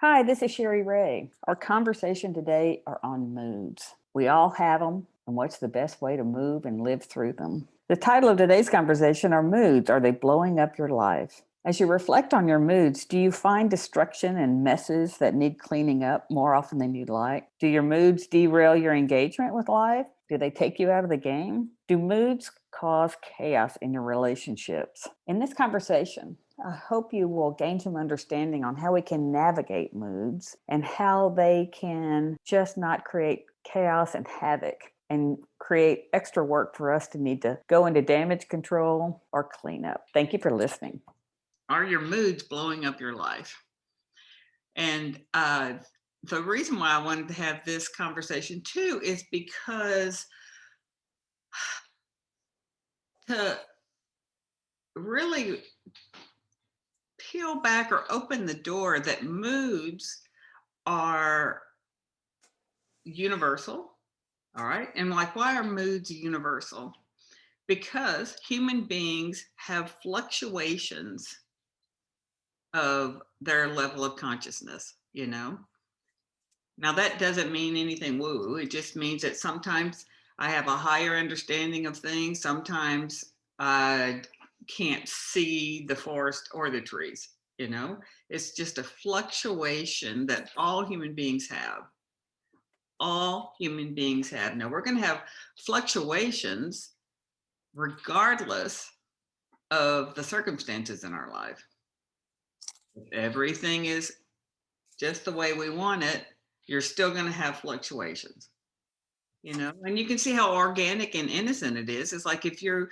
Hi, this is Cherie Ray. Our conversation today are on moods. We all have them, and what's the best way to move and live through them? The title of today's conversation are moods. Are they blowing up your life? As you reflect on your moods, do you find destruction and messes that need cleaning up more often than you'd like? Do your moods derail your engagement with life? Do they take you out of the game? Do moods cause chaos in your relationships? In this conversation, I hope you will gain some understanding on how we can navigate moods and how they can just not create chaos and havoc and create extra work for us to need to go into damage control or clean up. Thank you for listening. Are your moods blowing up your life? And the reason why I wanted to have this conversation too is because to really peel back or open the door that moods are universal. All right. And like, why are moods universal? Because human beings have fluctuations of their level of consciousness, you know? Now, that doesn't mean anything woo. It just means that sometimes I have a higher understanding of things. Sometimes I can't see the forest or the trees, you know? It's just a fluctuation that all human beings have. All human beings have. Now, we're going to have fluctuations regardless of the circumstances in our life. If everything is just the way we want it, you're still going to have fluctuations, you know. And you can see how organic and innocent it is. It's like if you're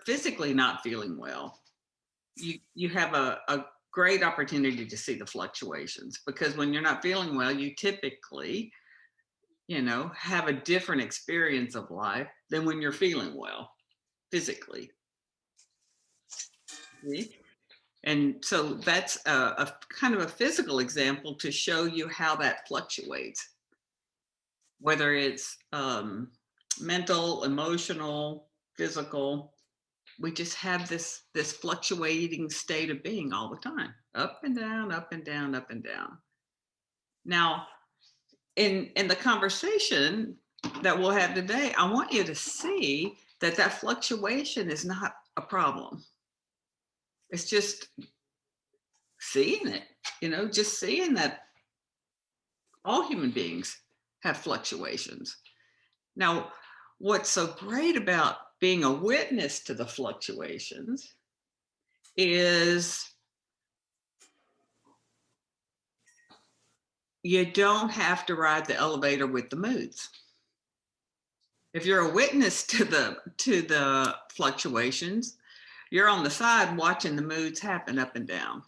physically not feeling well, you have a great opportunity to see the fluctuations, because when you're not feeling well, you typically, you know, have a different experience of life than when you're feeling well physically. See? And so that's a kind of a physical example to show you how that fluctuates, whether it's mental, emotional, physical. We just have this fluctuating state of being all the time, up and down, up and down, up and down. Now, in the conversation that we'll have today, I want you to see that that fluctuation is not a problem. It's just seeing it, you know, just seeing that all human beings have fluctuations. Now, what's so great about being a witness to the fluctuations is you don't have to ride the elevator with the moods. If you're a witness to the fluctuations, you're on the side watching the moods happen up and down.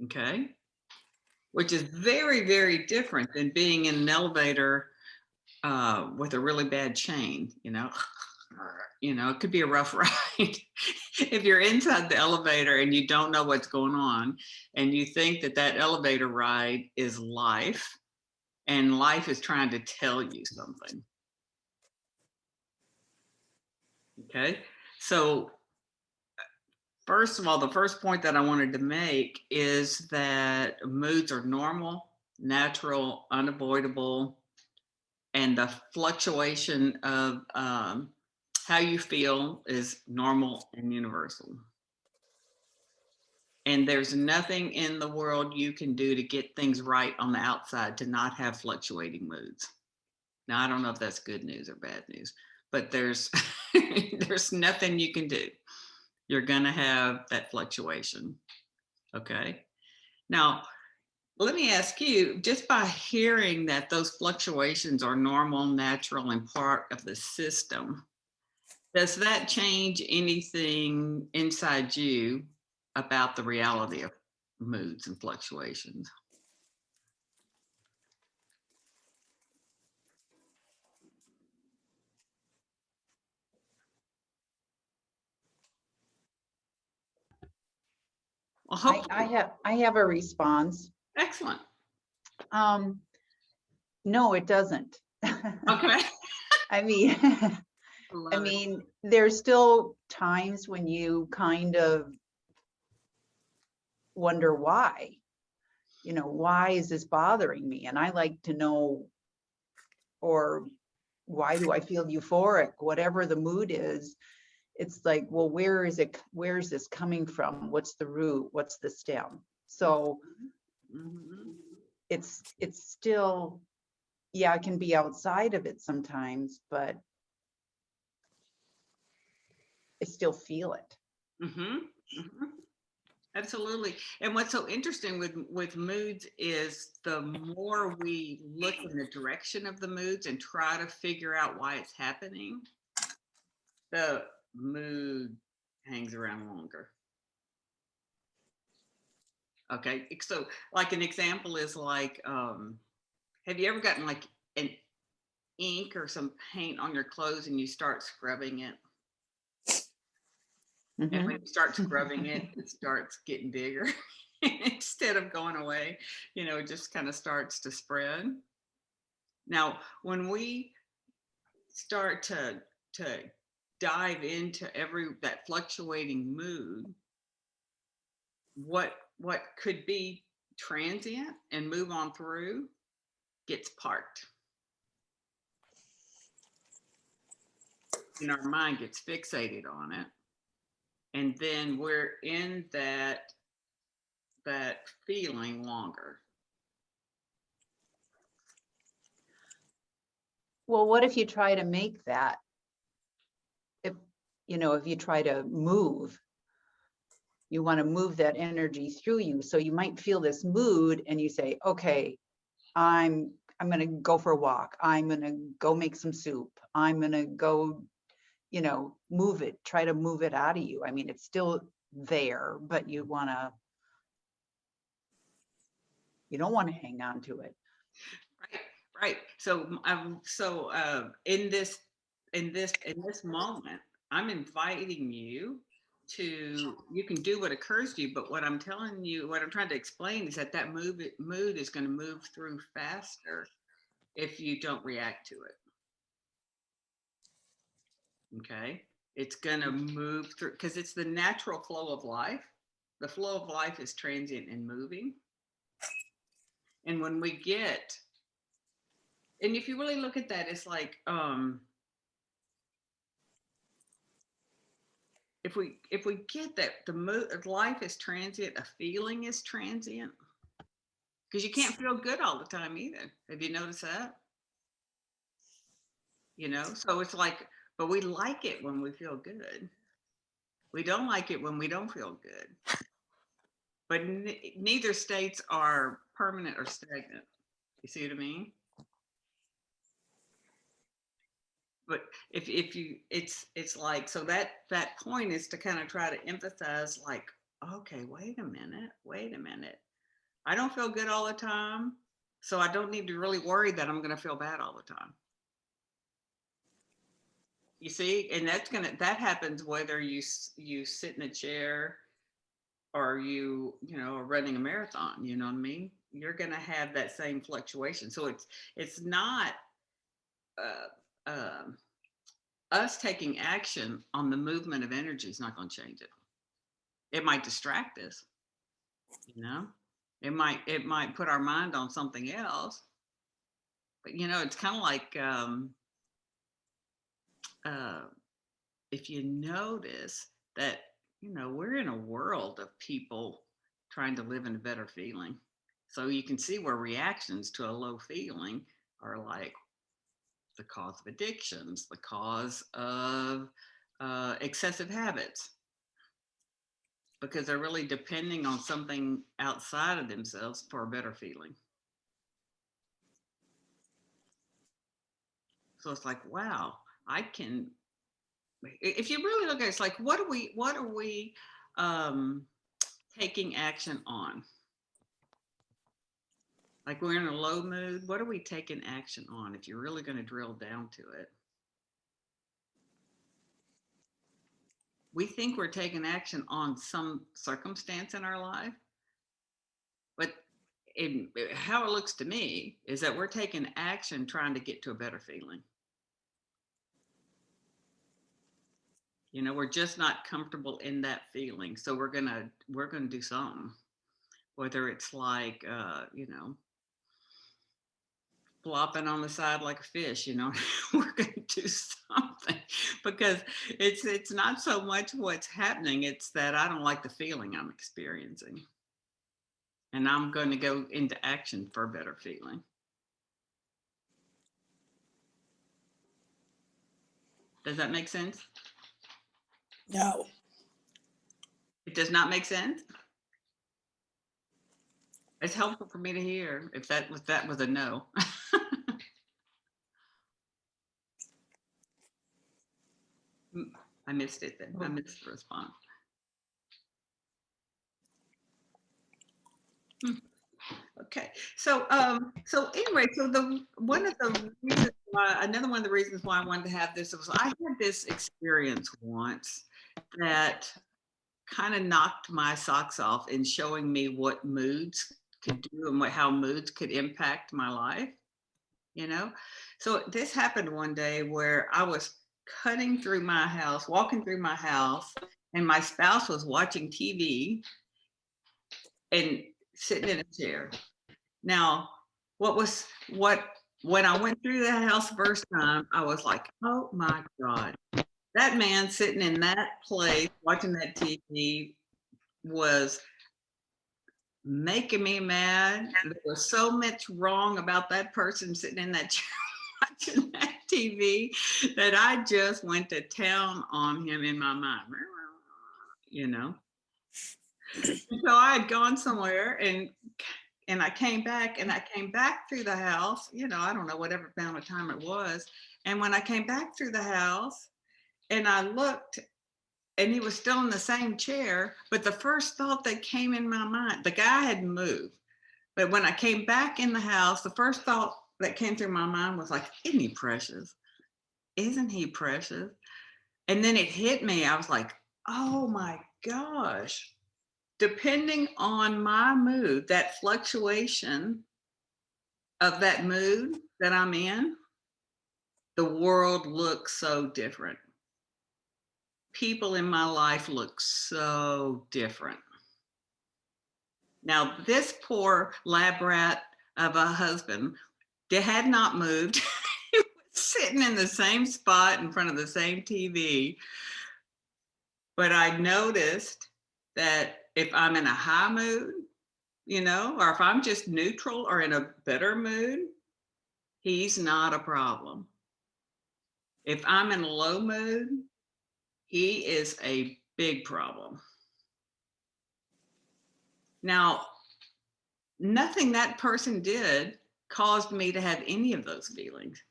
Okay? Which is very, very different than being in an elevator with a really bad chain, you know. You know, it could be a rough ride. If you're inside the elevator and you don't know what's going on, and you think that that elevator ride is life, and life is trying to tell you something. Okay, so first of all, the first point that I wanted to make is that moods are normal, natural, unavoidable, and the fluctuation of how you feel is normal and universal. And there's nothing in the world you can do to get things right on the outside to not have fluctuating moods. Now, I don't know if that's good news or bad news, but there's there's nothing you can do. You're gonna have that fluctuation. Okay. Now, let me ask you, just by hearing that those fluctuations are normal, natural, and part of the system, does that change anything inside you about the reality of moods and fluctuations? Well, I have a response. Excellent. No, it doesn't. Okay. I mean, there's still times when you kind of wonder why. why is this bothering me? And I like to know, or why do I feel euphoric? Whatever the mood is, it's like, well, where is this coming from? What's the root? What's the stem? So it's still, yeah, I can be outside of it sometimes, but I still feel it. Absolutely. And what's so interesting with moods is the more we look in the direction of the moods and try to figure out why it's happening, the mood hangs around longer. Okay. So like an example is like, have you ever gotten like an ink or some paint on your clothes and you start scrubbing it? And when you start scrubbing it, it starts getting bigger. Instead of going away, it just kind of starts to spread. Now, when we start to dive into that fluctuating mood, what could be transient and move on through gets parked. Our mind gets fixated on it. And then we're in that feeling longer. Well, what if you try to make that, if you try to move, you want to move that energy through you. So you might feel this mood and you say, okay, I'm going to go for a walk. I'm going to go make some soup. I'm going to go, move it, try to move it out of you. I mean, it's still there, but you don't want to hang on to it. Right. So in this moment, I'm inviting you you can do what occurs to you, but what I'm telling you, what I'm trying to explain is that mood is going to move through faster if you don't react to it. Okay. It's going to move through because it's the natural flow of life. The flow of life is transient and moving. And when we get, and if you really look at that, it's like, if we get that the mood of life is transient, a feeling is transient, because you can't feel good all the time either. Have you noticed that? So it's like, but we like it when we feel good. We don't like it when we don't feel good. But neither states are permanent or stagnant. You see what I mean? But if you, it's like, so that point is to kind of try to emphasize, like, okay, wait a minute. I don't feel good all the time, so I don't need to really worry that I'm going to feel bad all the time. You see, and that happens whether you sit in a chair or you are running a marathon. You know what I mean? You're going to have that same fluctuation. So it's not us taking action on the movement of energy is not going to change it. It might distract us. It might put our mind on something else. But it's kind of like if you notice that we're in a world of people trying to live in a better feeling. So you can see where reactions to a low feeling are like the cause of addictions, the cause of excessive habits, because they're really depending on something outside of themselves for a better feeling. So it's like, wow, if you really look at it, it's like, what are we taking action on? Like, we're in a low mood, what are we taking action on if you're really going to drill down to it? We think we're taking action on some circumstance in our life, but how it looks to me is that we're taking action trying to get to a better feeling. We're just not comfortable in that feeling, so we're gonna do something. whether it's like, flopping on the side like a fish, we're going to do something, because it's not so much what's happening, it's that I don't like the feeling I'm experiencing. And I'm going to go into action for a better feeling. Does that make sense? No. It does not make sense? It's helpful for me to hear if that was a no. I missed it then. I missed the response. Okay, so anyway, so another one of the reasons why I wanted to have this was I had this experience once that kind of knocked my socks off in showing me what moods could do and how moods could impact my life. So this happened one day where I was walking through my house, and my spouse was watching TV and sitting in a chair. Now, when I went through the house the first time, I was like, oh my God, that man sitting in that place watching that TV was making me mad. There was so much wrong about that person sitting in that chair watching that TV that I just went to town on him in my mind. So I had gone somewhere and I came back through the house, I don't know whatever amount of time it was. And when I came back through the house and I looked, and he was still in the same chair, but the first thought that came in my mind, the guy had moved. But when I came back in the house, the first thought that came through my mind was like, isn't he precious? Isn't he precious? And then it hit me. I was like, oh my gosh. Depending on my mood, that fluctuation of that mood that I'm in, the world looks so different. People in my life look so different. Now, this poor lab rat of a husband had not moved. He was sitting in the same spot in front of the same TV. But I noticed that if I'm in a high mood, or if I'm just neutral or in a better mood, he's not a problem. If I'm in a low mood, he is a big problem. Now, nothing that person did caused me to have any of those feelings.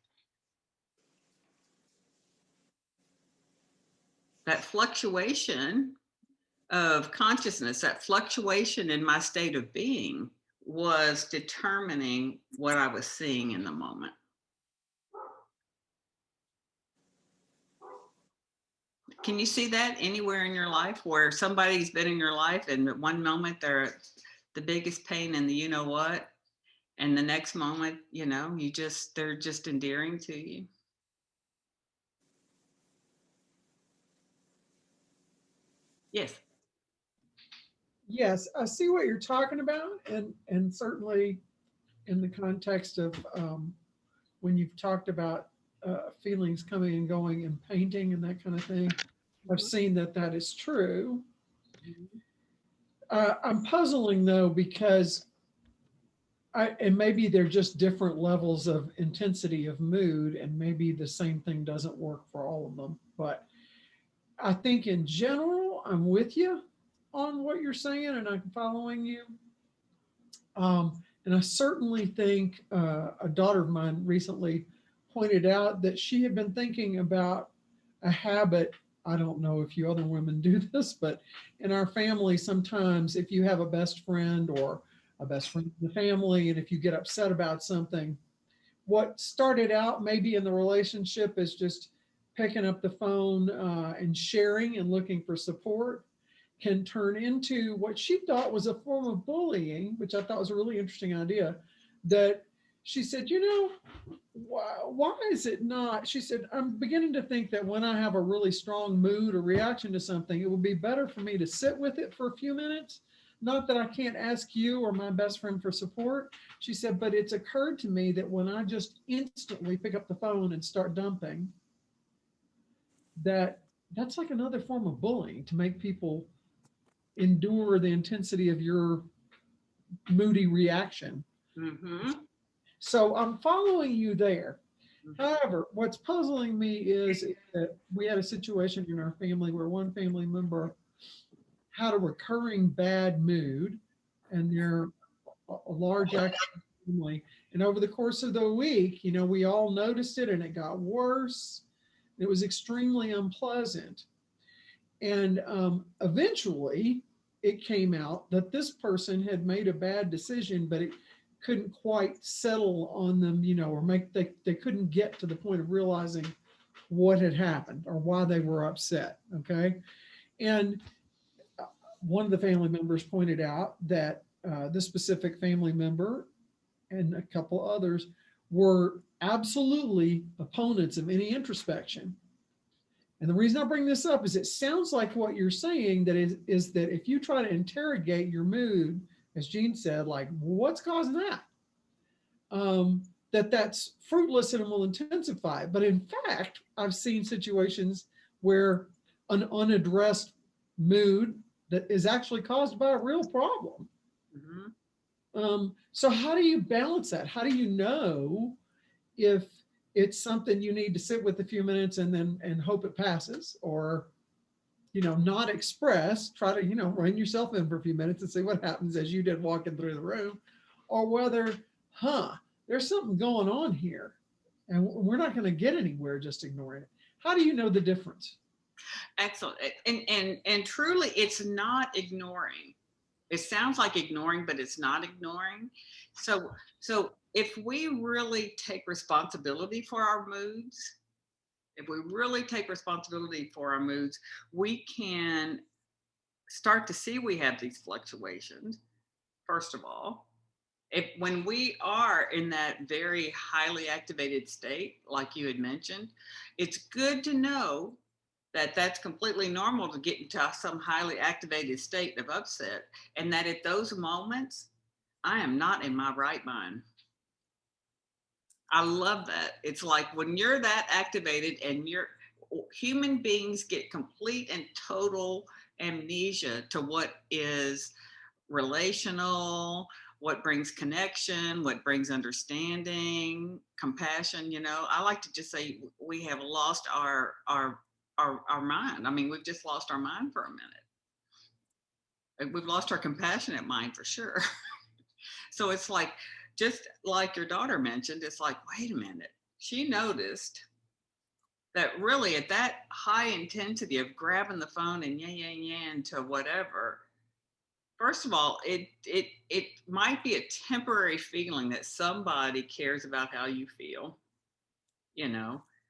That fluctuation of consciousness, that fluctuation in my state of being was determining what I was seeing in the moment. Can you see that anywhere in your life where somebody's been in your life and at one moment they're the biggest pain in the you-know-what, and the next moment, they're just endearing to you? Yes. Yes, I see what you're talking about, and certainly in the context of when you've talked about feelings coming and going in painting and that kind of thing, I've seen that is true. I'm puzzling though, because and maybe they're just different levels of intensity of mood, and maybe the same thing doesn't work for all of them. But I think in general, I'm with you on what you're saying, and I'm following you. And I certainly think a daughter of mine recently pointed out that she had been thinking about a habit. I don't know if you other women do this, but in our family, sometimes if you have a best friend or a best friend in the family, and if you get upset about something, what started out maybe in the relationship as just picking up the phone and sharing and looking for support can turn into what she thought was a form of bullying, which I thought was a really interesting idea. That she said, why is it not? She said, I'm beginning to think that when I have a really strong mood or reaction to something, it would be better for me to sit with it for a few minutes not that I can't ask you or my best friend for support. She said, but it's occurred to me that when I just instantly pick up the phone and start dumping, that's like another form of bullying, to make people endure the intensity of your moody reaction. Mm-hmm. So I'm following you there. However, what's puzzling me is that we had a situation in our family where one family member had a recurring bad mood, and they're a large active family. And over the course of the week, we all noticed it, and it got worse. It was extremely unpleasant. And eventually, it came out that this person had made a bad decision, but it couldn't quite settle on them, or they couldn't get to the point of realizing what had happened or why they were upset. Okay. And one of the family members pointed out that this specific family member and a couple others were absolutely opponents of any introspection. And the reason I bring this up is it sounds like what you're saying that is that if you try to interrogate your mood, as Jean said, like, what's causing that? That's fruitless and it will intensify. But in fact, I've seen situations where an unaddressed mood that is actually caused by a real problem. Mm-hmm. So how do you balance that? How do you know if it's something you need to sit with a few minutes and hope it passes, or not express, try to rein yourself in for a few minutes and see what happens, as you did walking through the room, or whether there's something going on here and we're not going to get anywhere just ignoring it. How do you know the difference? Excellent. And truly, it's not ignoring. It sounds like ignoring, but it's not ignoring. So if we really take responsibility for our moods, we can start to see we have these fluctuations. First of all, when we are in that very highly activated state, like you had mentioned, it's good to know that that's completely normal to get into some highly activated state of upset, and that at those moments, I am not in my right mind. I love that. It's like when you're that activated and human beings get complete and total amnesia to what is relational, what brings connection, what brings understanding, compassion. I like to just say we have lost our mind. I mean, we've just lost our mind for a minute. We've lost our compassionate mind for sure. So it's like, just like your daughter mentioned, it's like, wait a minute. She noticed that really at that high intensity of grabbing the phone and yan to whatever, first of all, it might be a temporary feeling that somebody cares about how you feel,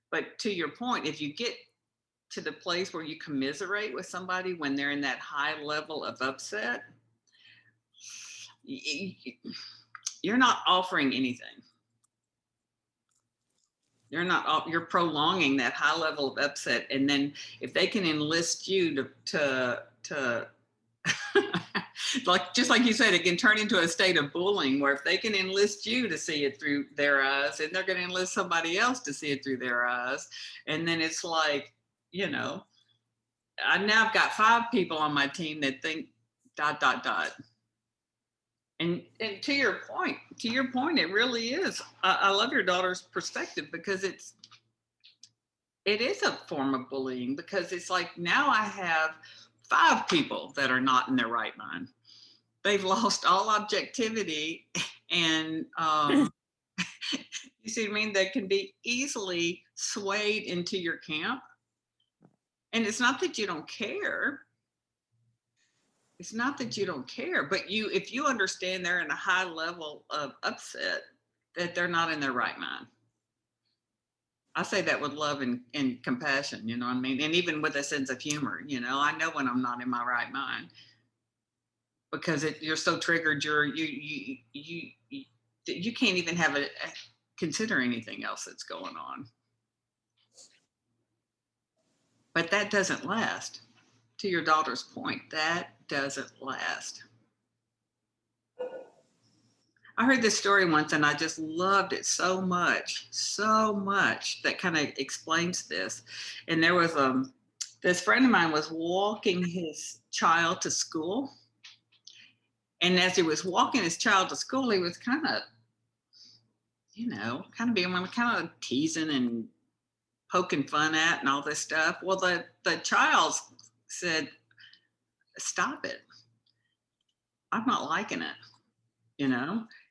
but to your point, if you get to the place where you commiserate with somebody when they're in that high level of upset, you're not offering anything. You're prolonging that high level of upset. And then if they can enlist you to just like you said, it can turn into a state of bullying, where if they can enlist you to see it through their eyes, and they're going to enlist somebody else to see it through their eyes. And then it's like, I've got 5 people on my team that think ... And to your point, it really is. I love your daughter's perspective, because it is a form of bullying, because it's like, now I have 5 people that are not in their right mind. They've lost all objectivity, and you see what I mean? They can be easily swayed into your camp. And it's not that you don't care. It's not that you don't care, but if you understand they're in a high level of upset, that they're not in their right mind. I say that with love and compassion, you know what I mean? And even with a sense of humor, I know when I'm not in my right mind, because you're so triggered, you can't even consider anything else that's going on. But that doesn't last. To your daughter's point, that doesn't last. I heard this story once and I just loved it so much that kind of explains this. And there was this friend of mine was walking his child to school. And as he was walking his child to school, he was kind of, kind of being kind of teasing and poking fun at and all this stuff. Well, the child said, "Stop it. I'm not liking it,"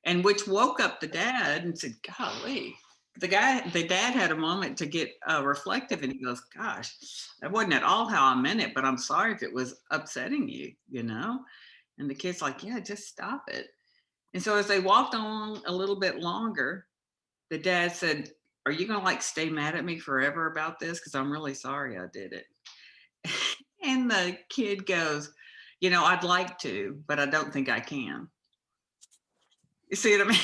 and which woke up the dad and said, "Golly." The dad had a moment to get reflective, and he goes, "Gosh, that wasn't at all how I meant it, but I'm sorry if it was upsetting you." And the kid's like, "Yeah, just stop it." And so as they walked on a little bit longer, the dad said, "Are you going to stay mad at me forever about this? Because I'm really sorry I did it." And the kid goes, "I'd like to, but I don't think I can." You see what I mean?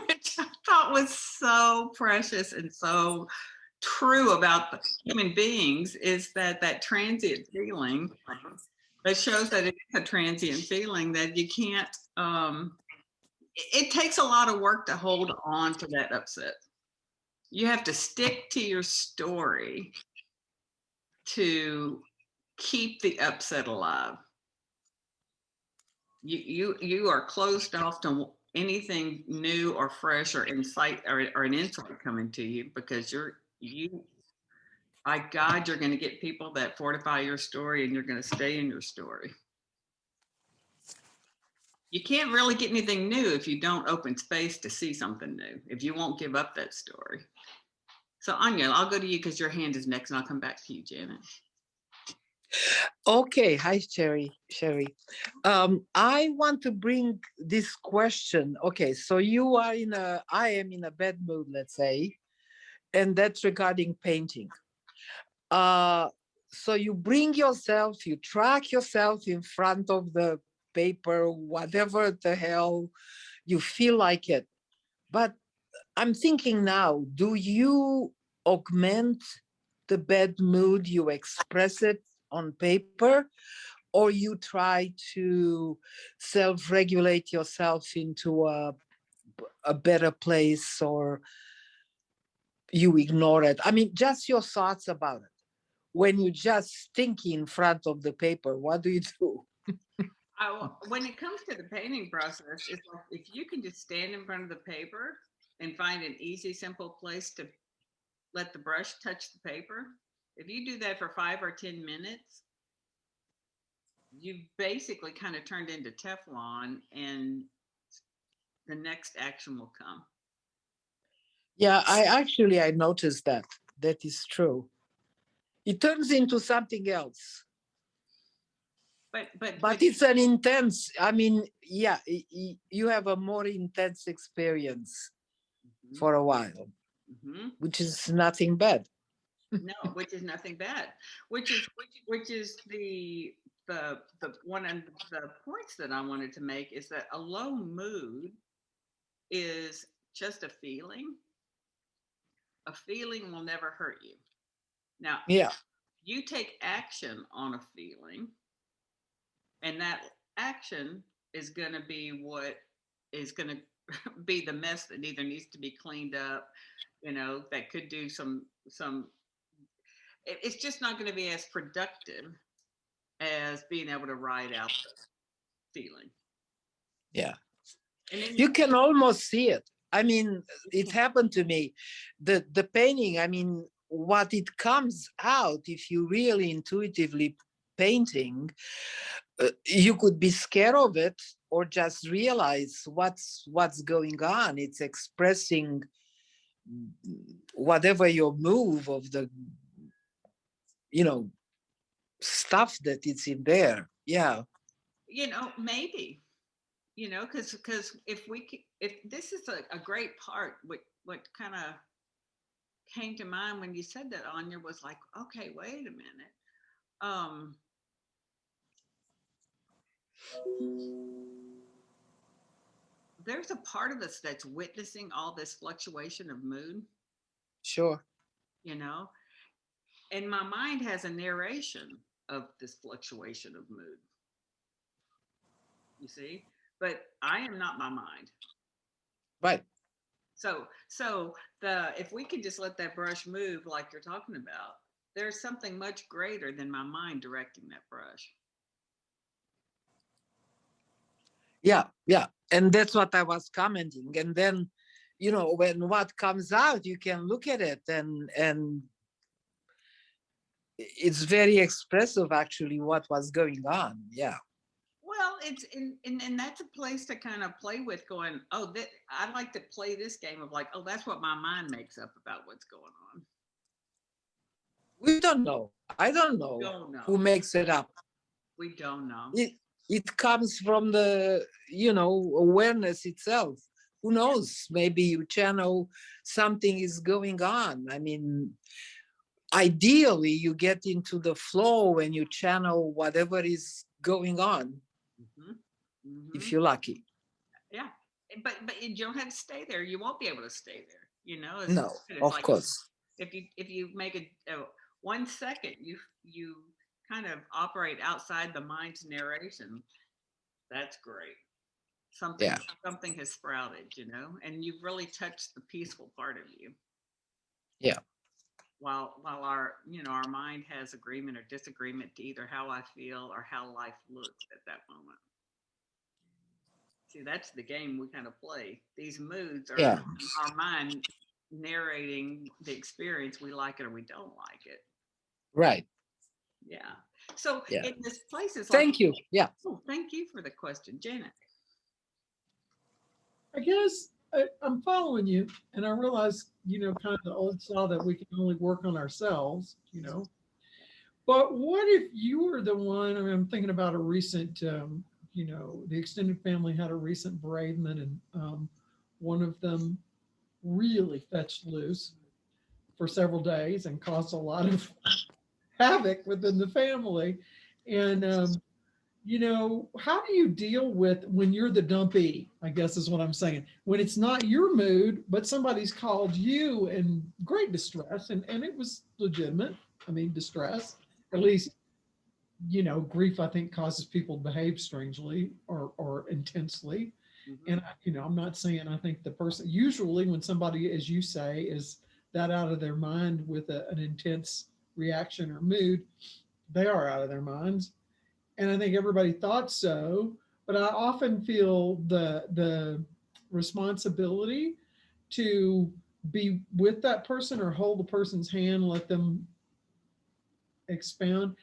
Which I thought was so precious and so true about human beings, is that transient feeling that shows that it is a transient feeling, that you can't, it takes a lot of work to hold on to that upset. You have to stick to your story to keep the upset alive. You are closed off to anything new or fresh or insight or an insight coming to you, because by God, you're going to get people that fortify your story, and you're going to stay in your story. You can't really get anything new if you don't open space to see something new, if you won't give up that story. So Anya, I'll go to you because your hand is next, and I'll come back to you, Janet. Okay, hi, Cherie. I want to bring this question. Okay, so I am in a bad mood, let's say, and that's regarding painting. So you bring yourself, you track yourself in front of the paper, whatever the hell you feel like it. But I'm thinking now, do you augment the bad mood, you express it on paper, or you try to self-regulate yourself into a better place, or you ignore it? I mean, just your thoughts about it. When you just think in front of the paper, what do you do? When it comes to the painting process, it's like if you can just stand in front of the paper and find an easy, simple place to let the brush touch the paper. If you do that for 5 or 10 minutes, you've basically kind of turned into Teflon, and the next action will come. Yeah, I noticed that. That is true. It turns into something else. But it's an intense, I mean, yeah, you have a more intense experience for a while, which is nothing bad. No, which is nothing bad. Which is the one of the points that I wanted to make, is that a low mood is just a feeling. A feeling will never hurt you. Now, yeah, you take action on a feeling, and that action is going to be what is going to be the mess that either needs to be cleaned up, that could do some it's just not going to be as productive as being able to ride out the feeling. yeah. And then You can almost see it. I mean, it happened to me. The painting, I mean, what it comes out, if you really intuitively painting, you could be scared of it, or just realize what's going on. It's expressing whatever your move of the, stuff that it's in there. Yeah. maybe, because if this is a great part, what kind of came to mind when you said that, Anya, was like, okay, wait a minute. There's a part of us that's witnessing all this fluctuation of mood, Sure. And my mind has a narration of this fluctuation of mood, you see, but I am not my mind. Right. So if we could just let that brush move like you're talking about, there's something much greater than my mind directing that brush. Yeah, yeah. And that's what I was commenting. And then, you know, when what comes out, you can look at it and it's very expressive actually what was going on. Yeah. Well, it's and that's a place to kind of play with going, oh, that I like to play this game of like, oh, that's what my mind makes up about what's going on. We don't know. I don't We know don't know. who makes it up. We don't know. It comes from the, you know, awareness itself. Who knows? Maybe you channel something is going on. I mean, ideally you get into the flow when you channel whatever is going on, if you're lucky. Yeah, but you don't have to stay there. You won't be able to stay there. You know, No, it's of like course. if you make a 1 second, you kind of operate outside the mind's narration. That's great. Something has sprouted, you know, and you've really touched the peaceful part of you. Yeah. While our our mind has agreement or disagreement to either how I feel or how life looks at that moment. See, that's the game we kind of play. These moods are our mind narrating the experience. We like it or we don't like it. Right. Yeah. So in this place, it's Thank like, you. Yeah. Oh, thank you for the question, Janet. I guess I'm following you, and I realize, you know, kind of the old saw that we can only work on ourselves, you know. But what if you were the one? I mean, I'm thinking about a recent, you know, the extended family had a recent bereavement, and one of them really fetched loose for several days and caused a lot of havoc within the family. And you know, how do you deal with when you're the dumpy, I guess is what I'm saying, when it's not your mood, but somebody's called you in great distress, and it was legitimate. I mean, distress, at least, you know, grief, I think, causes people to behave strangely or intensely. And, you know, I'm not saying I think the person, usually when somebody, as you say, is that out of their mind with an intense reaction or mood, they are out of their minds. And I think everybody thought so, but I often feel the responsibility to be with that person or hold the person's hand, let them expound.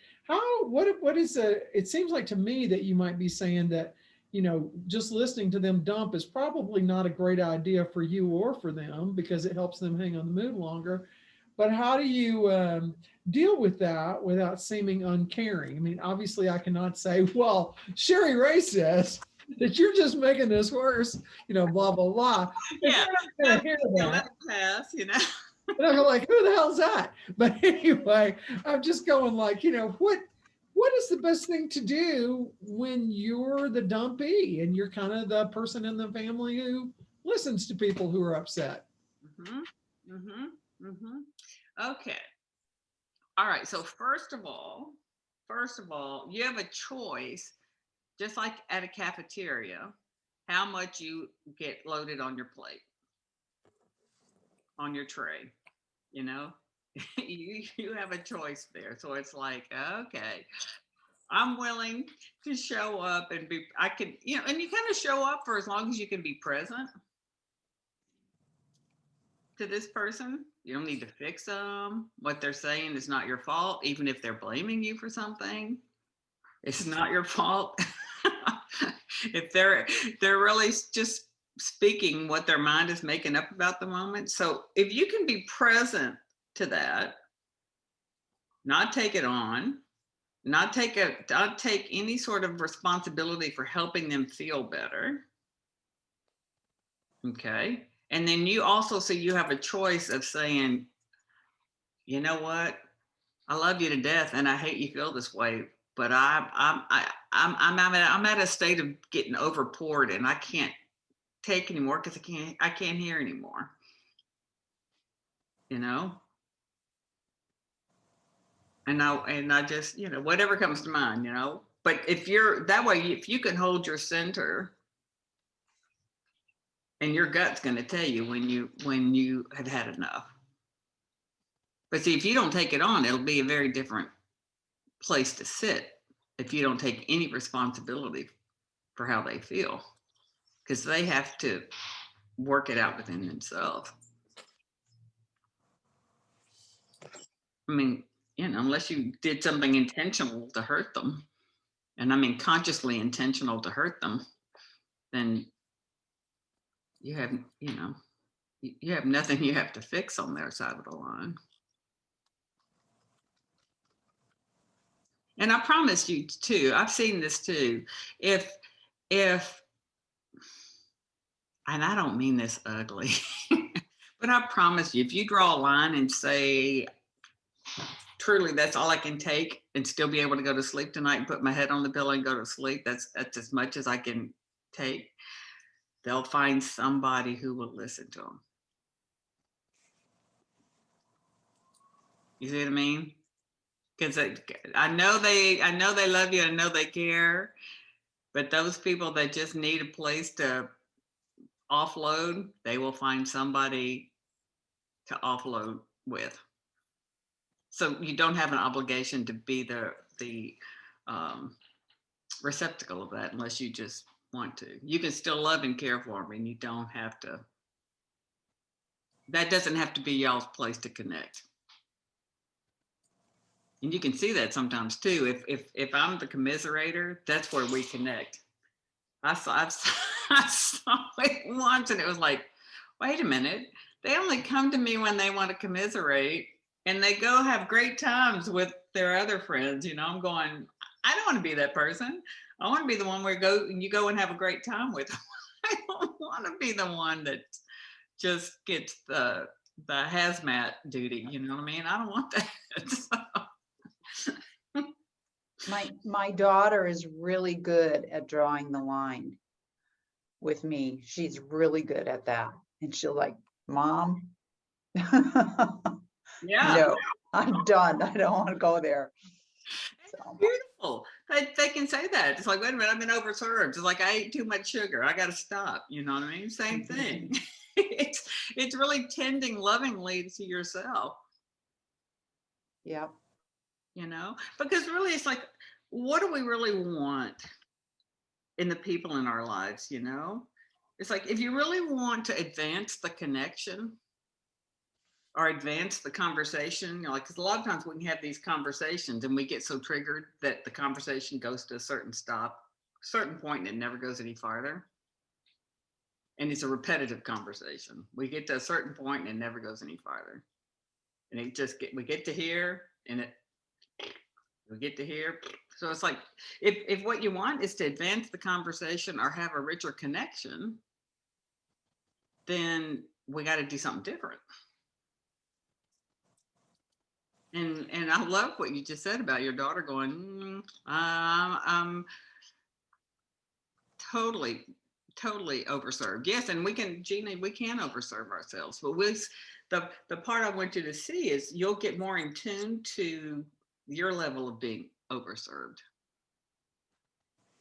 What is it seems like to me that you might be saying that, you know, just listening to them dump is probably not a great idea for you or for them because it helps them hang on the mood longer. But how do you deal with that without seeming uncaring? I mean, obviously, I cannot say, well, Cherie Ray says that you're just making this worse, you know, blah, blah, blah. Yeah, you're not gonna hear that. Pass, you know. And I'm like, who the hell's that? But anyway, I'm just going like, you know, what is the best thing to do when you're the dumpy and you're kind of the person in the family who listens to people who are upset? Okay. All right. So first of all, you have a choice, just like at a cafeteria, how much you get loaded on your plate, on your tray. You know, you have a choice there. So it's like, okay, I'm willing to show up and I can, you know, and you kind of show up for as long as you can be present to this person. You don't need to fix them. What they're saying is not your fault, even if they're blaming you for something. It's not your fault. If they're really just speaking what their mind is making up about the moment. So if you can be present to that, not take it on, not take any sort of responsibility for helping them feel better. Okay. And then you also, so you have a choice of saying, you know what? I love you to death and I hate you feel this way, but I'm at a state of getting overpoured and I can't take anymore because I can't hear anymore. You know? And I just, you know, whatever comes to mind, you know. But if you're that way, if you can hold your center And your gut's going to tell you when you have had enough. But see, if you don't take it on, it'll be a very different place to sit if you don't take any responsibility for how they feel, because they have to work it out within themselves. I mean, unless you did something intentional to hurt them, and I mean consciously intentional to hurt them, then you have, you have nothing you have to fix on their side of the line. And I promise you too, I've seen this too. If, and I don't mean this ugly, but I promise you, if you draw a line and say, truly, that's all I can take and still be able to go to sleep tonight and put my head on the pillow and go to sleep, that's as much as I can take, they'll find somebody who will listen to them. You see what I mean? Because I know they love you, I know they care, but those people that just need a place to offload, they will find somebody to offload with. So you don't have an obligation to be the receptacle of that unless you just want to. You can still love and care for them, and you don't have to. That doesn't have to be y'all's place to connect. And you can see that sometimes too. If I'm the commiserator, that's where we connect. I saw it once, and it was like, wait a minute. They only come to me when they want to commiserate, and they go have great times with their other friends. I'm going, I don't want to be that person. I want to be the one where you go and have a great time with them. I don't want to be the one that just gets the hazmat duty. You know what I mean? I don't want that. My daughter is really good at drawing the line with me. She's really good at that. And she'll like, Mom, Yeah. no, I'm done. I don't want to go there. So. Beautiful. They can say that. It's like, wait a minute, I've been overserved. It's like I ate too much sugar. I got to stop. You know what I mean? Same thing. It's really tending lovingly to yourself. Yeah. Because really it's like, what do we really want in the people in our lives? It's like, if you really want to advance the connection or advance the conversation, because a lot of times we can have these conversations and we get so triggered that the conversation goes to a certain point, and it never goes any farther. And it's a repetitive conversation. We get to a certain point and it never goes any farther. And we get to here, and we get to here. So it's like, if what you want is to advance the conversation or have a richer connection, then we got to do something different. And I love what you just said about your daughter going, I'm totally overserved. Yes, and Jeannie, we can overserve ourselves. But the part I want you to see is you'll get more in tune to your level of being overserved.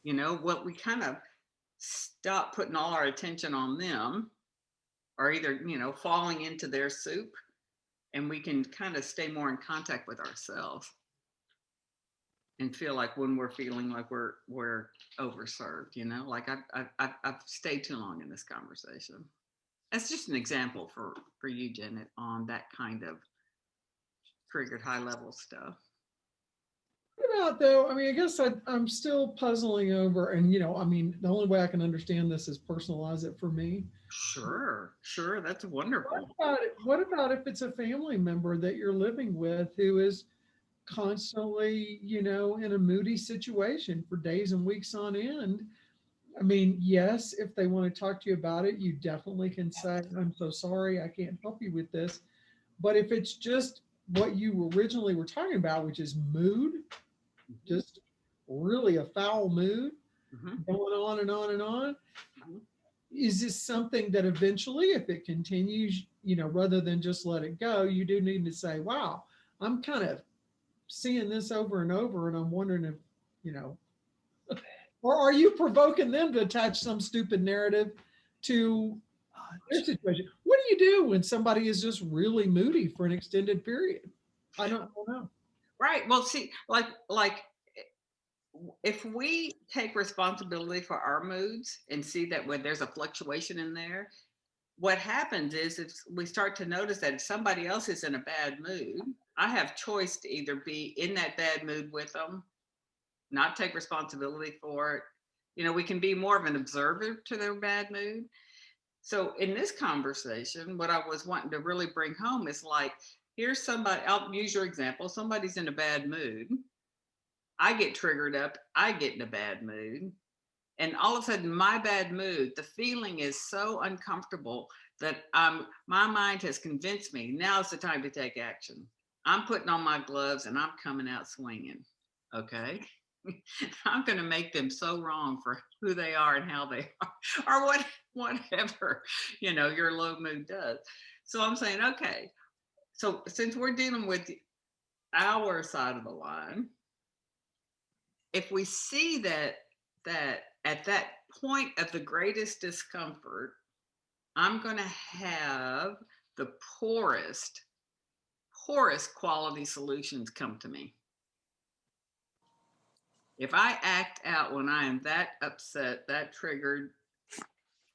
What we kind of stop putting all our attention on them, or either, falling into their soup, and we can kind of stay more in contact with ourselves and feel like when we're feeling like we're overserved, like I've stayed too long in this conversation. That's just an example for you, Janet, on that kind of triggered high level stuff. What about though? I mean, I guess I'm still puzzling over, and the only way I can understand this is personalize it for me. Sure, that's wonderful. What about if it's a family member that you're living with who is constantly, in a moody situation for days and weeks on end? I mean, yes, if they want to talk to you about it, you definitely can say, I'm so sorry, I can't help you with this. But if it's just what you originally were talking about, which is mood, just really a foul mood, going on and on and on, is this something that eventually, if it continues, rather than just let it go, you do need to say, wow, I'm kind of seeing this over and over, and I'm wondering if, or are you provoking them to attach some stupid narrative to their situation. What do you do when somebody is just really moody for an extended period? I don't know. Right. Well, see, like if we take responsibility for our moods and see that when there's a fluctuation in there, what happens is if we start to notice that if somebody else is in a bad mood, I have choice to either be in that bad mood with them, not take responsibility for it. You know, we can be more of an observer to their bad mood. So in this conversation, what I was wanting to really bring home is like, here's somebody, I'll use your example. Somebody's in a bad mood. I get triggered up. I get in a bad mood. And all of a sudden, my bad mood, the feeling is so uncomfortable that my mind has convinced me now's the time to take action. I'm putting on my gloves and I'm coming out swinging. Okay. I'm going to make them so wrong for who they are and how they are, or whatever, you know, your low mood does. So I'm saying, okay, so since we're dealing with our side of the line, if we see that at that point of the greatest discomfort, I'm going to have the poorest quality solutions come to me. If I act out when I am that upset, that triggered,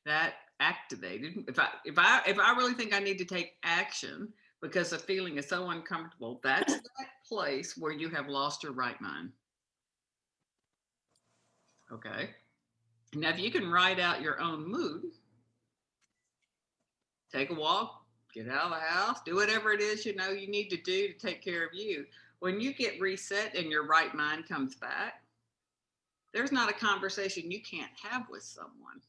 that activated, if I really think I need to take action because the feeling is so uncomfortable, that's that place where you have lost your right mind. Okay. Now, if you can write out your own mood, take a walk, get out of the house, do whatever it is you know you need to do to take care of you. When you get reset and your right mind comes back, there's not a conversation you can't have with someone.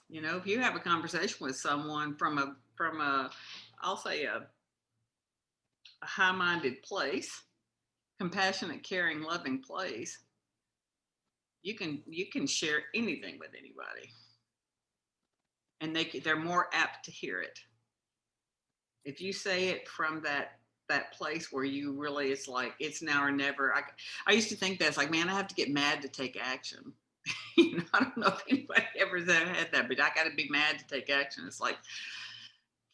You know, if you have a conversation with someone from a I'll say a high-minded place, compassionate, caring, loving place, you can share anything with anybody. And they're more apt to hear it. If you say it from that place where you really, it's like, it's now or never. I used to think that's like, man, I have to get mad to take action. You know, I don't know if anybody ever had that, but I got to be mad to take action. It's like,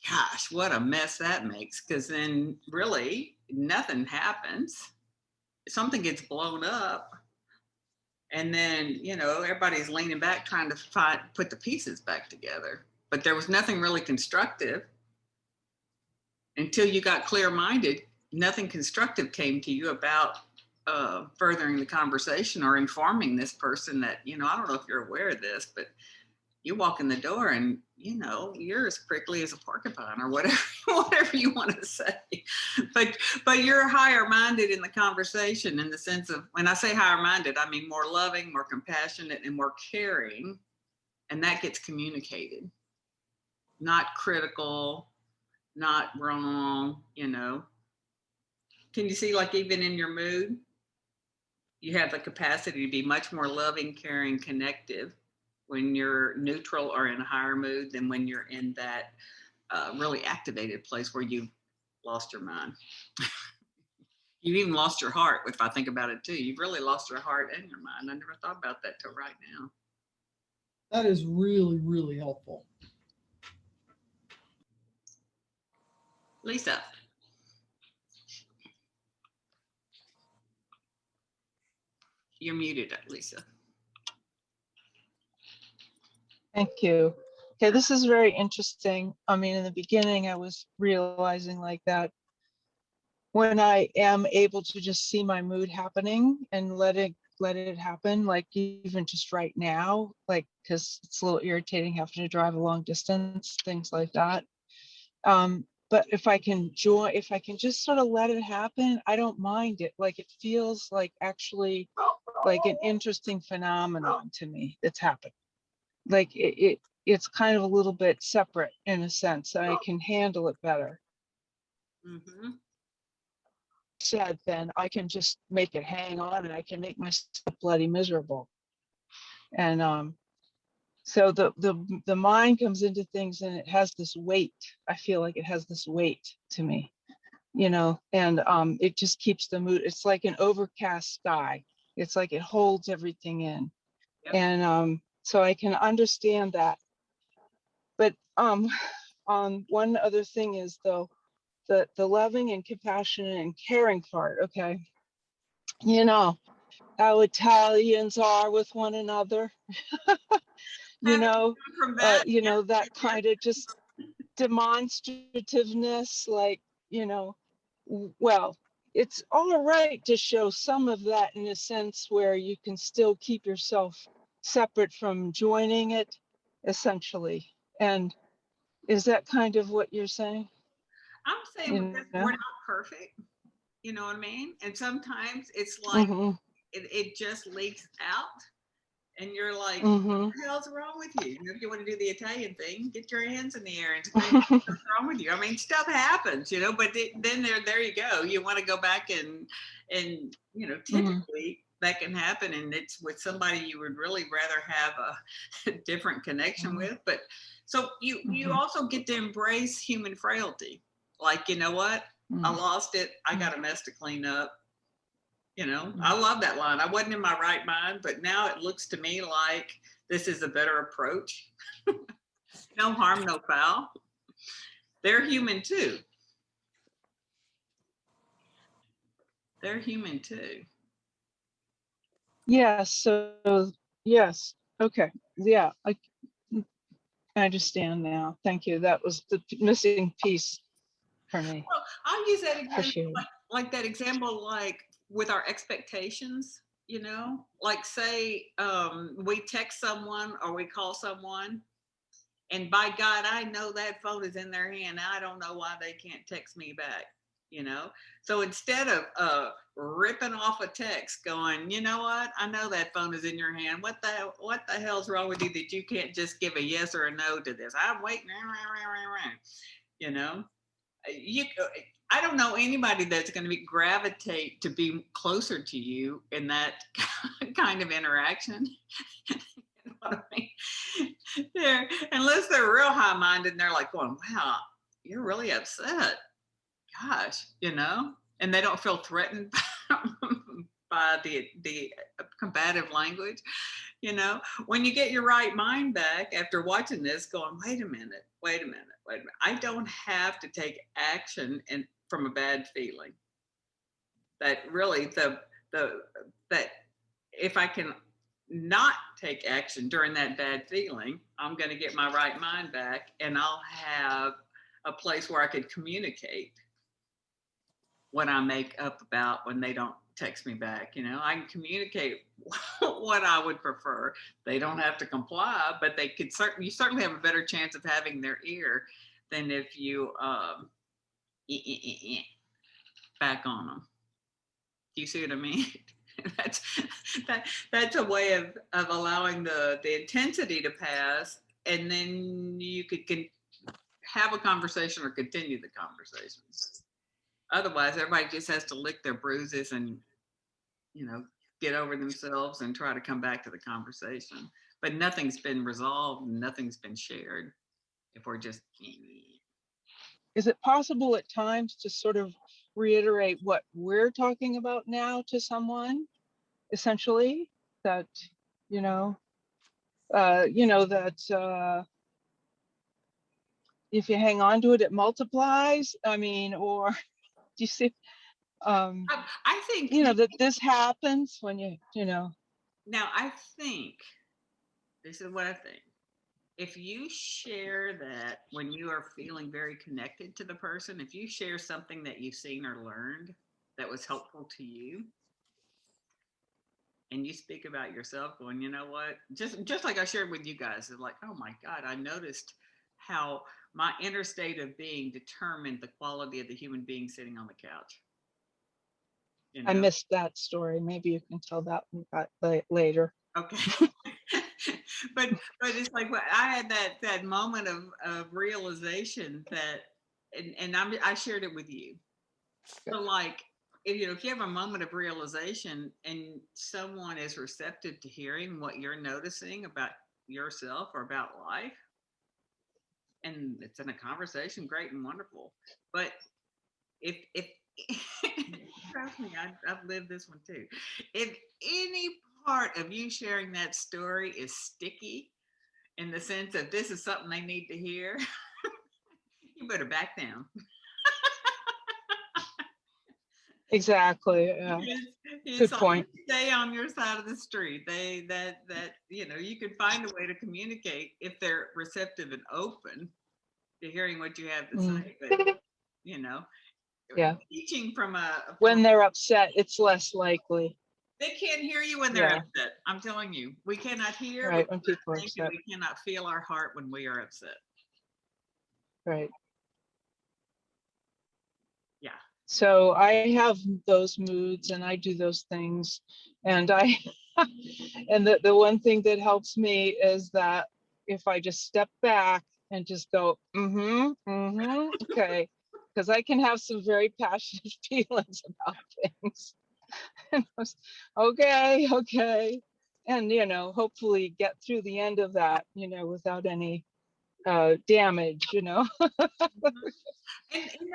gosh, what a mess that makes. Because then really nothing happens. Something gets blown up. And then, you know, everybody's leaning back trying to put the pieces back together. But there was nothing really constructive until you got clear-minded. Nothing constructive came to you about furthering the conversation or informing this person that, you know, I don't know if you're aware of this, but you walk in the door and, you know, you're as prickly as a porcupine or whatever you want to say. But you're higher minded in the conversation, in the sense of, when I say higher minded, I mean more loving, more compassionate, and more caring. And that gets communicated. Not critical, not wrong, you know. Can you see, like, even in your mood, you have the capacity to be much more loving, caring, connective when you're neutral or in a higher mood than when you're in that really activated place where you've lost your mind. You've even lost your heart, if I think about it too. You've really lost your heart and your mind. I never thought about that till right now. That is really, really helpful. Lisa. You're muted, Lisa. Thank you. Okay, this is very interesting. I mean, in the beginning, I was realizing like that when I am able to just see my mood happening and let it happen, like even just right now, like, because it's a little irritating having to drive a long distance, things like that. But if I can just sort of let it happen, I don't mind it. Like, it feels like actually like an interesting phenomenon to me that's happened. Like it's kind of a little bit separate in a sense, and I can handle it better. Mm-hmm. Said, then I can just make it hang on, and I can make myself bloody miserable. And so the mind comes into things, and it has this weight. I feel like it has this weight to me, you know, and it just keeps the mood. It's like an overcast sky. It's like it holds everything in. Yep. And So I can understand that. But one other thing is though, the loving and compassionate and caring part, okay? You know how Italians are with one another, you Having know, come from that, that kind of just demonstrativeness, like, well, it's all right to show some of that in a sense where you can still keep yourself separate from joining it, essentially. And is that kind of what you're saying? I'm saying You because know? we're not perfect, you know what I mean? And sometimes it's like Mm-hmm. it just leaks out, and you're like, Mm-hmm. what the hell's wrong with you? If you want to do the Italian thing, get your hands in the air and scream, what's wrong with you? I mean, stuff happens, but then there you go. You want to go back and typically that can happen, and it's with somebody you would really rather have a different connection with. But so you also get to embrace human frailty. Like, you know what? I lost it. I got a mess to clean up. I love that line. I wasn't in my right mind, but now it looks to me like this is a better approach. No harm, no foul. They're human too. They're human too. Yes. So yes. Okay. Yeah. I understand now. Thank you. That was the missing piece for me. Well, I'll use that again, Appreciate it. like that example, like with our expectations, like say we text someone or we call someone, and by God, I know that phone is in their hand. I don't know why they can't text me back, So instead of ripping off a text going, you know what? I know that phone is in your hand. What the hell's wrong with you that you can't just give a yes or a no to this? I'm waiting. You I don't know anybody that's going to gravitate to be closer to you in that kind of interaction. You know what I mean? Unless they're real high-minded and they're like going, wow, you're really upset. Gosh, and they don't feel threatened by the combative language. When you get your right mind back after watching this, going, wait a minute. I don't have to take action from a bad feeling. That really that if I can not take action during that bad feeling, I'm going to get my right mind back, and I'll have a place where I could communicate what I make up about when they don't text me back. I can communicate what I would prefer. They don't have to comply, but you certainly have a better chance of having their ear than if you back on them. Do you see what I mean? that's a way of allowing the intensity to pass, and then you can have a conversation or continue the conversation. Otherwise, everybody just has to lick their bruises and, get over themselves and try to come back to the conversation. But nothing's been resolved and nothing's been shared if we're just. Is it possible at times to sort of reiterate what we're talking about now to someone, essentially, that, that if you hang on to it, it multiplies? I mean, or do you see? I think that this happens when Now I think this is what I think. If you share that when you are feeling very connected to the person, if you share something that you've seen or learned that was helpful to you, and you speak about yourself going, you know what, just like I shared with you guys, it's like, oh my God, I noticed how my inner state of being determined the quality of the human being sitting on the couch. I missed that story. Maybe you can tell that later. Okay. but it's like I had that moment of realization that, and I shared it with you. So like, if you have a moment of realization and someone is receptive to hearing what you're noticing about yourself or about life, and it's in a conversation, great and wonderful. But if trust me, I've lived this one too. If any part of you sharing that story is sticky in the sense that this is something they need to hear, you better back down. Exactly. Yeah. It's Good like, point. stay on your side of the street. That you can find a way to communicate if they're receptive and open to hearing what you have to Mm. say. But you know, Yeah. teaching from When they're upset, it's less likely. they can't hear you when they're Yeah. upset. I'm telling you, we cannot hear, Right. we When cannot people are think, and upset. we cannot feel our heart when we are upset. Right. Yeah. So I have those moods and I do those things. And I, and the one thing that helps me is that if I just step back and just go, okay, because I can have some very passionate feelings about things. And I was, okay. And, hopefully get through the end of that, without any damage, And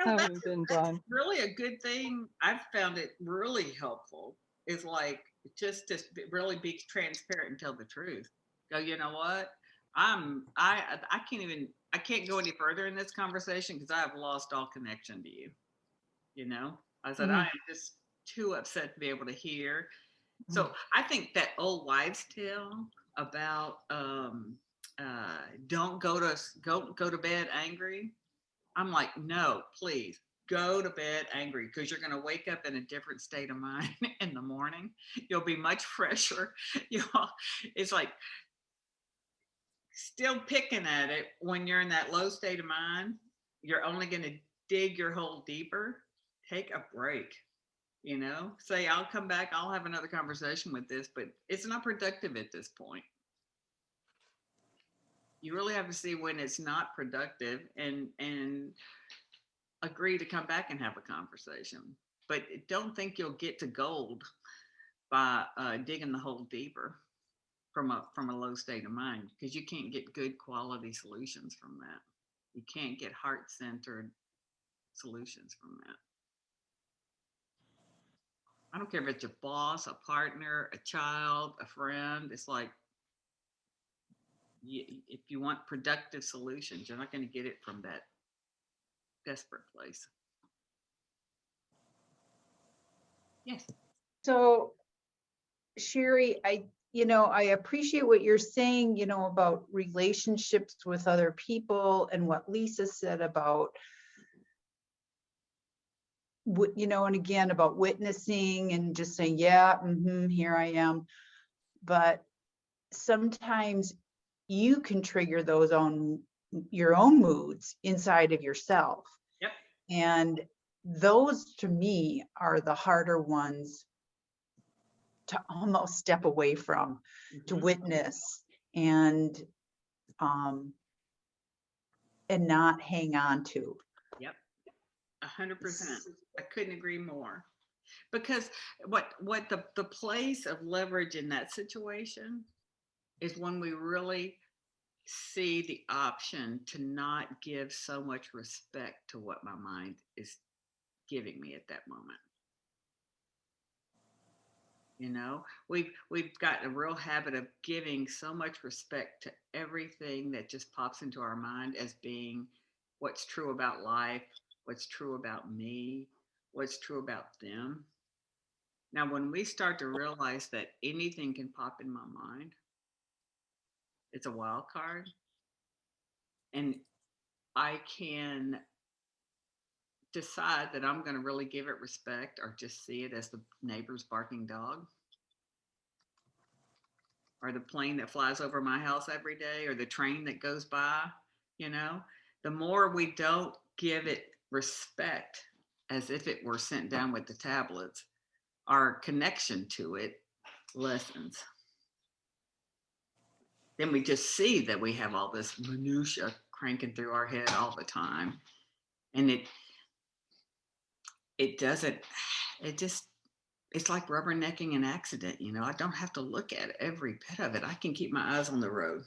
having been that's done. really a good thing. I've found it really helpful is like just to really be transparent and tell the truth. Go, you know what? I can't go any further in this conversation because I have lost all connection to you. I said I Mhm. am just too upset to be able to hear. So I think that old wives' tale about don't go to bed angry. I'm like, no, please go to bed angry because you're going to wake up in a different state of mind in the morning. You'll be much fresher. It's like still picking at it when you're in that low state of mind. You're only going to dig your hole deeper. Take a break. Say, I'll come back. I'll have another conversation with this, but it's not productive at this point. You really have to see when it's not productive and agree to come back and have a conversation. But don't think you'll get to gold by digging the hole deeper from a low state of mind, because you can't get good quality solutions from that. You can't get heart-centered solutions from that. I don't care if it's your boss, a partner, a child, a friend. It's like, if you want productive solutions, you're not going to get it from that desperate place. Yes. So, Cherie, I appreciate what you're saying, about relationships with other people and what Lisa said about, and again, about witnessing and just saying, yeah, here I am. But sometimes you can trigger your own moods inside of yourself. Yep. And those to me are the harder ones to almost step away from, to witness and not hang on to. Yep. 100%. I couldn't agree more. Because what the place of leverage in that situation is when we really see the option to not give so much respect to what my mind is giving me at that moment. We've got a real habit of giving so much respect to everything that just pops into our mind as being what's true about life, what's true about me, what's true about them. Now, when we start to realize that anything can pop in my mind, it's a wild card, and I can decide that I'm going to really give it respect or just see it as the neighbor's barking dog, or the plane that flies over my house every day, or the train that goes by. The more we don't give it respect as if it were sent down with the tablets, our connection to it lessens. Then we just see that we have all this minutia cranking through our head all the time, and it's like rubbernecking an accident. I don't have to look at every bit of it. I can keep my eyes on the road.